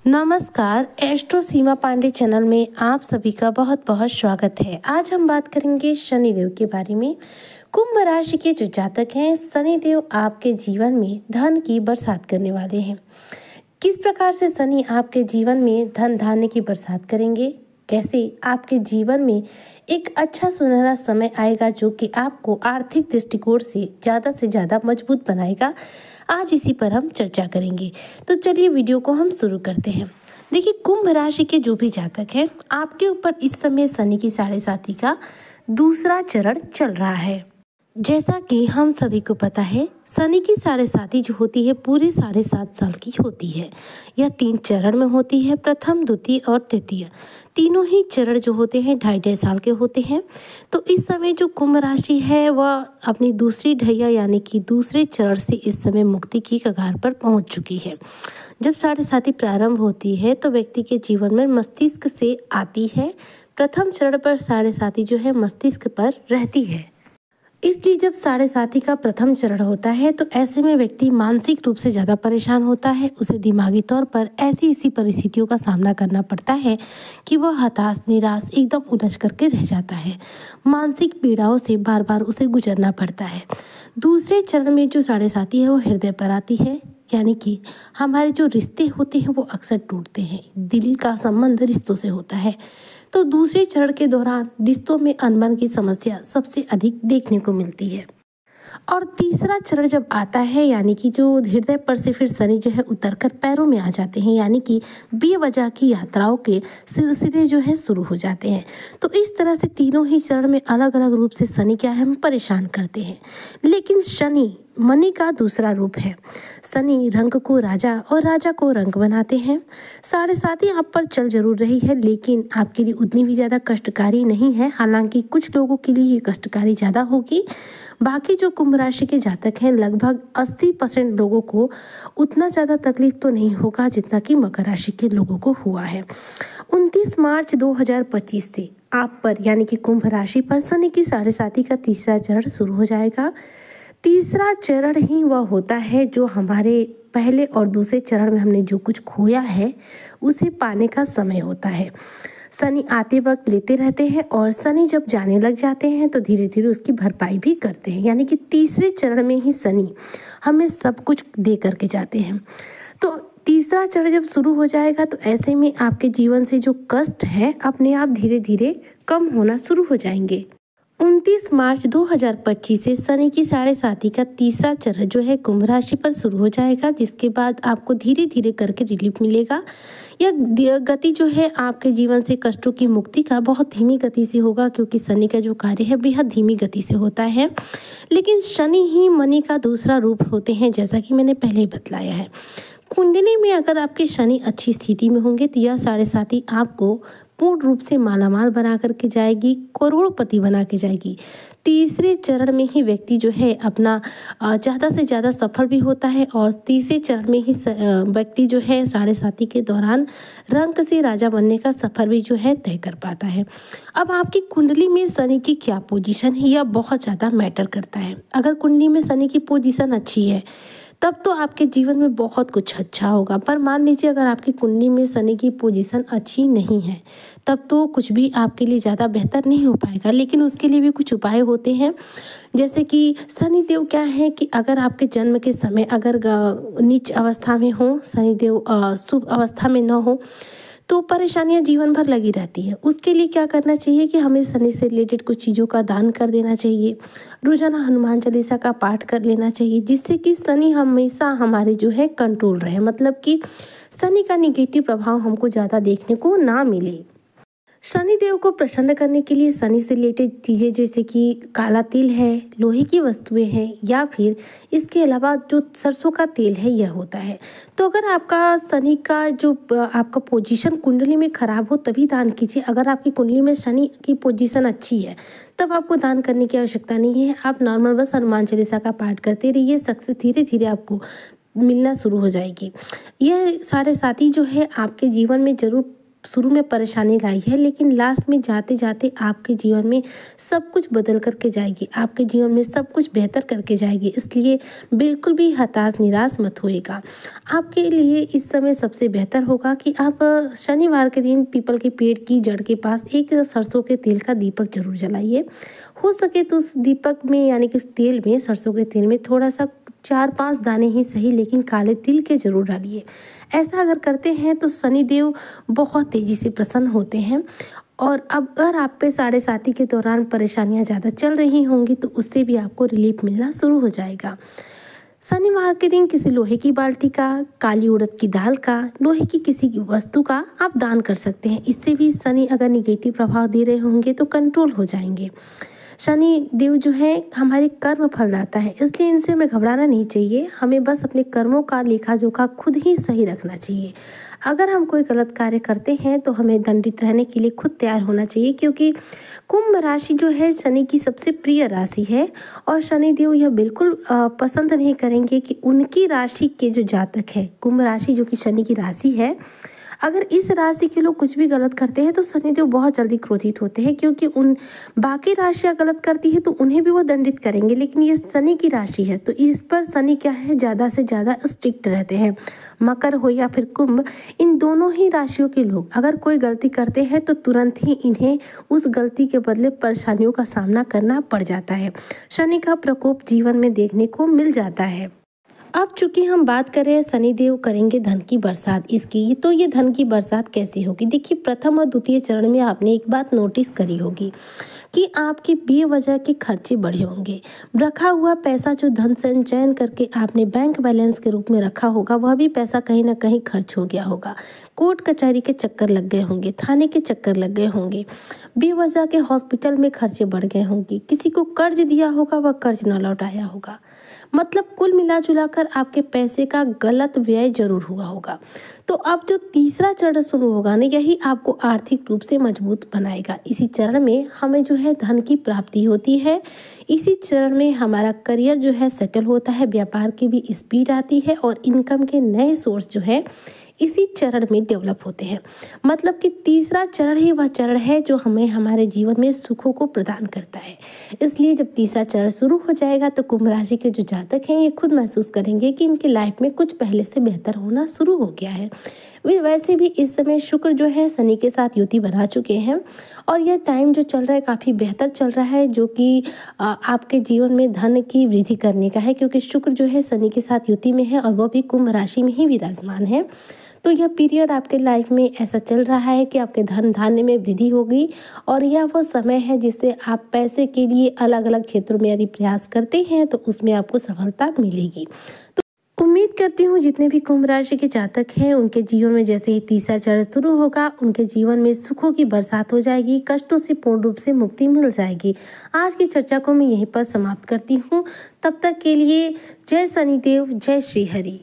नमस्कार, एस्ट्रो सीमा पांडे चैनल में आप सभी का बहुत बहुत स्वागत है। आज हम बात करेंगे शनिदेव के बारे में। कुंभ राशि के जो जातक हैं, शनिदेव आपके जीवन में धन की बरसात करने वाले हैं। किस प्रकार से शनि आपके जीवन में धन धान्य की बरसात करेंगे, कैसे आपके जीवन में एक अच्छा सुनहरा समय आएगा जो कि आपको आर्थिक दृष्टिकोण से ज़्यादा मजबूत बनाएगा, आज इसी पर हम चर्चा करेंगे। तो चलिए वीडियो को हम शुरू करते हैं। देखिए, कुंभ राशि के जो भी जातक हैं, आपके ऊपर इस समय शनि की 7.5 का दूसरा चरण चल रहा है। जैसा कि हम सभी को पता है, शनि की 7.5 जो होती है पूरे 7.5 साल की होती है। यह 3 चरण में होती है, प्रथम, द्वितीय और तृतीय। तीनों ही चरण जो होते हैं 2.5 साल के होते हैं। तो इस समय जो कुंभ राशि है वह अपनी दूसरी ढैया यानी कि दूसरे चरण से इस समय मुक्ति की कगार पर पहुंच चुकी है। जब 7.5 प्रारंभ होती है तो व्यक्ति के जीवन में मस्तिष्क से आती है। प्रथम चरण पर 7.5 जो है मस्तिष्क पर रहती है, इसलिए जब 7.5 का प्रथम चरण होता है तो ऐसे में व्यक्ति मानसिक रूप से ज़्यादा परेशान होता है। उसे दिमागी तौर पर ऐसी परिस्थितियों का सामना करना पड़ता है कि वह हताश, निराश, एकदम उलझ करके रह जाता है। मानसिक पीड़ाओं से बार बार उसे गुजरना पड़ता है। दूसरे चरण में जो 7.5 है वो हृदय पर आती है, यानी कि हमारे जो रिश्ते होते हैं वो अक्सर टूटते हैं। दिल का संबंध रिश्तों से होता है। तो दूसरे चरण के दौरान रिश्तों में अनबन की समस्या सबसे अधिक देखने को मिलती है। और तीसरा चरण जब आता है, यानी कि जो हृदय पर से फिर शनि जो है उतरकर पैरों में आ जाते हैं, यानी कि बेवजह की यात्राओं के सिलसिले जो है शुरू हो जाते हैं। तो इस तरह से तीनों ही चरण में अलग अलग रूप से शनि क्या है, हम परेशान करते हैं। लेकिन शनि मणि का दूसरा रूप है। शनि रंग को राजा और राजा को रंग बनाते हैं। 7.5 आप पर चल जरूर रही है, लेकिन आपके लिए उतनी भी ज़्यादा कष्टकारी नहीं है। हालांकि कुछ लोगों के लिए ये कष्टकारी ज़्यादा होगी। बाकी जो कुंभ राशि के जातक हैं, लगभग 80% लोगों को उतना ज़्यादा तकलीफ तो नहीं होगा जितना कि मकर राशि के लोगों को हुआ है। 29 मार्च 2025 से आप पर यानी कि कुंभ राशि पर शनि की 7.5 का तीसरा चरण शुरू हो जाएगा। तीसरा चरण ही वह होता है जो हमारे पहले और दूसरे चरण में हमने जो कुछ खोया है उसे पाने का समय होता है। शनि आते वक्त लेते रहते हैं और शनि जब जाने लग जाते हैं तो धीरे धीरे उसकी भरपाई भी करते हैं, यानी कि तीसरे चरण में ही शनि हमें सब कुछ दे करके जाते हैं। तो तीसरा चरण जब शुरू हो जाएगा तो ऐसे में आपके जीवन से जो कष्ट है अपने आप धीरे धीरे कम होना शुरू हो जाएंगे। 29 मार्च 2025 से शनि की 7.5 का तीसरा चरण जो है कुंभ राशि पर शुरू हो जाएगा, जिसके बाद आपको धीरे धीरे करके रिलीफ मिलेगा। यह गति जो है आपके जीवन से कष्टों की मुक्ति का बहुत धीमी गति से होगा, क्योंकि शनि का जो कार्य है बेहद धीमी गति से होता है। लेकिन शनि ही मणि का दूसरा रूप होते हैं, जैसा कि मैंने पहले ही बतलाया है। कुंडली में अगर आपके शनि अच्छी स्थिति में होंगे तो यह 7.5 आपको पूर्ण रूप से मालामाल बना करके जाएगी, करोड़पति बना के जाएगी। तीसरे चरण में ही व्यक्ति जो है अपना ज़्यादा से ज़्यादा सफल भी होता है और तीसरे चरण में ही व्यक्ति जो है 7.5 के दौरान रंक से राजा बनने का सफर भी जो है तय कर पाता है। अब आपकी कुंडली में शनि की क्या पोजीशन है यह बहुत ज़्यादा मैटर करता है। अगर कुंडली में शनि की पोजीशन अच्छी है तब तो आपके जीवन में बहुत कुछ अच्छा होगा। पर मान लीजिए अगर आपकी कुंडली में शनि की पोजीशन अच्छी नहीं है तब तो कुछ भी आपके लिए ज़्यादा बेहतर नहीं हो पाएगा। लेकिन उसके लिए भी कुछ उपाय होते हैं, जैसे कि शनिदेव क्या है कि अगर आपके जन्म के समय अगर नीच अवस्था में हो, शनिदेव शुभ अवस्था में न हो तो परेशानियां जीवन भर लगी रहती है। उसके लिए क्या करना चाहिए कि हमें शनि से रिलेटेड कुछ चीज़ों का दान कर देना चाहिए। रोजाना हनुमान चालीसा का पाठ कर लेना चाहिए, जिससे कि शनि हमेशा हमारे जो है कंट्रोल रहे, मतलब कि शनि का निगेटिव प्रभाव हमको ज़्यादा देखने को ना मिले। शनिदेव को प्रसन्न करने के लिए शनि से रिलेटेड चीज़ें जैसे कि काला तिल है, लोहे की वस्तुएं हैं, या फिर इसके अलावा जो सरसों का तेल है यह होता है। तो अगर आपका शनि का जो आपका पोजीशन कुंडली में खराब हो तभी दान कीजिए। अगर आपकी कुंडली में शनि की पोजीशन अच्छी है तब आपको दान करने की आवश्यकता नहीं है। आप नॉर्मल बस हनुमान चालीसा का पाठ करते रहिए, सक्सेस धीरे धीरे आपको मिलना शुरू हो जाएगी। यह 7.5 जो है आपके जीवन में जरूर शुरू में परेशानी लाई है, लेकिन लास्ट में जाते जाते आपके जीवन में सब कुछ बदल करके जाएगी, आपके जीवन में सब कुछ बेहतर करके जाएगी। इसलिए बिल्कुल भी हताश निराश मत होइएगा। आपके लिए इस समय सबसे बेहतर होगा कि आप शनिवार के दिन पीपल के पेड़ की जड़ के पास एक सरसों के तेल का दीपक जरूर जलाइए। हो सके तो उस दीपक में यानी कि उस तेल में, सरसों के तेल में थोड़ा सा 4-5 दाने ही सही लेकिन काले तिल के जरूर डालिए। ऐसा अगर करते हैं तो शनिदेव बहुत तेजी से प्रसन्न होते हैं। और अब अगर आप पे साढ़े साती के दौरान परेशानियां ज़्यादा चल रही होंगी तो उससे भी आपको रिलीफ मिलना शुरू हो जाएगा। शनिवार के दिन किसी लोहे की बाल्टी का, काली उड़द की दाल का, लोहे की किसी की वस्तु का आप दान कर सकते हैं। इससे भी शनि अगर निगेटिव प्रभाव दे रहे होंगे तो कंट्रोल हो जाएंगे। शनि देव जो है हमारे कर्म फलदाता है, इसलिए इनसे हमें घबराना नहीं चाहिए। हमें बस अपने कर्मों का लेखा जोखा खुद ही सही रखना चाहिए। अगर हम कोई गलत कार्य करते हैं तो हमें दंडित रहने के लिए खुद तैयार होना चाहिए, क्योंकि कुंभ राशि जो है शनि की सबसे प्रिय राशि है और शनि देव यह बिल्कुल पसंद नहीं करेंगे कि उनकी राशि के जो जातक है, कुंभ राशि जो कि शनि की राशि है, अगर इस राशि के लोग कुछ भी गलत करते हैं तो शनिदेव बहुत जल्दी क्रोधित होते हैं, क्योंकि उन बाकी राशियां गलत करती है तो उन्हें भी वो दंडित करेंगे, लेकिन ये शनि की राशि है तो इस पर शनि क्या है, ज़्यादा से ज़्यादा स्ट्रिक्ट रहते हैं। मकर हो या फिर कुंभ, इन दोनों ही राशियों के लोग अगर कोई गलती करते हैं तो तुरंत ही इन्हें उस गलती के बदले परेशानियों का सामना करना पड़ जाता है। शनि का प्रकोप जीवन में देखने को मिल जाता है। अब चूंकि हम बात कर रहे हैं शनिदेव करेंगे धन की बरसात इसकी, तो ये धन की बरसात कैसे होगी? देखिए, प्रथम और द्वितीय चरण में आपने एक बात नोटिस करी होगी कि आपके बेवजह के खर्चे बढ़े होंगे। रखा हुआ पैसा जो धन संचयन करके आपने बैंक बैलेंस के रूप में रखा होगा, वह भी पैसा कहीं ना कहीं खर्च हो गया होगा। कोर्ट कचहरी के चक्कर लग गए होंगे, थाने के चक्कर लग गए होंगे, बेवजह के हॉस्पिटल में खर्चे बढ़ गए होंगे, किसी को कर्ज दिया होगा वह कर्ज न लौटाया होगा। मतलब कुल मिला जुला कर आपके पैसे का गलत व्यय जरूर हुआ होगा। तो अब जो तीसरा चरण शुरू होगा ना, यही आपको आर्थिक रूप से मजबूत बनाएगा। इसी चरण में हमें जो है धन की प्राप्ति होती है। इसी चरण में हमारा करियर जो है सेटल होता है, व्यापार की भी स्पीड आती है और इनकम के नए सोर्स जो है इसी चरण में डेवलप होते हैं। मतलब कि तीसरा चरण ही वह चरण है जो हमें हमारे जीवन में सुखों को प्रदान करता है। इसलिए जब तीसरा चरण शुरू हो जाएगा तो कुंभ राशि के जो जातक हैं ये खुद महसूस करेंगे कि इनकी लाइफ में कुछ पहले से बेहतर होना शुरू हो गया है। वैसे भी इस समय शुक्र जो है शनि के साथ युति बना चुके हैं और यह टाइम जो चल रहा है काफ़ी बेहतर चल रहा है, जो कि आपके जीवन में धन की वृद्धि करने का है, क्योंकि शुक्र जो है शनि के साथ युति में है और वह भी कुंभ राशि में ही विराजमान है। तो यह पीरियड आपके लाइफ में ऐसा चल रहा है कि आपके धन धान्य में वृद्धि होगी और यह वो समय है जिससे आप पैसे के लिए अलग अलग क्षेत्रों में यदि प्रयास करते हैं तो उसमें आपको सफलता मिलेगी। तो उम्मीद करती हूँ जितने भी कुंभ राशि के जातक हैं उनके जीवन में जैसे ही तीसरा चरण शुरू होगा उनके जीवन में सुखों की बरसात हो जाएगी, कष्टों से पूर्ण रूप से मुक्ति मिल जाएगी। आज की चर्चा को मैं यहीं पर समाप्त करती हूँ। तब तक के लिए जय शनिदेव, जय श्री हरि।